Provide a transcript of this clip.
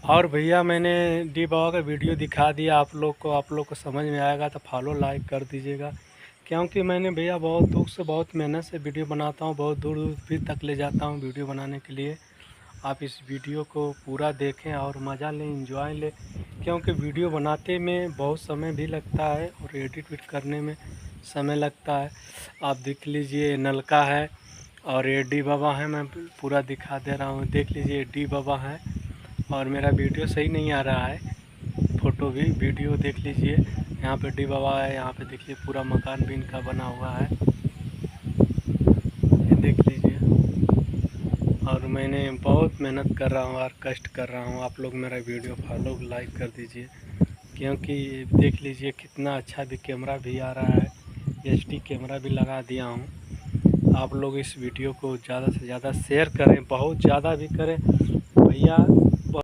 और भैया मैंने डी बाबा का वीडियो दिखा दिया आप लोग को समझ में आएगा तो फॉलो लाइक कर दीजिएगा। क्योंकि मैंने भैया बहुत दुख से बहुत मेहनत से वीडियो बनाता हूँ, बहुत दूर दूर भी तक ले जाता हूँ वीडियो बनाने के लिए। आप इस वीडियो को पूरा देखें और मज़ा लें, एंजॉय लें। क्योंकि वीडियो बनाते में बहुत समय भी लगता है और एडिट विट करने में समय लगता है। आप देख लीजिए नलका है और ये डी बाबा है, मैं पूरा दिखा दे रहा हूँ। देख लीजिए डी बाबा है और मेरा वीडियो सही नहीं आ रहा है, फ़ोटो भी वीडियो देख लीजिए। यहाँ पे डी बाबा है, यहाँ पे देखिए पूरा मकान भी इनका बना हुआ है, ये देख लीजिए। और मैंने बहुत मेहनत कर रहा हूँ और कष्ट कर रहा हूँ। आप लोग मेरा वीडियो फॉलो लाइक कर दीजिए। क्योंकि देख लीजिए कितना अच्छा भी कैमरा भी आ रहा है, एचडी कैमरा भी लगा दिया हूँ। आप लोग इस वीडियो को ज़्यादा से ज़्यादा शेयर करें, बहुत ज़्यादा भी करें भैया।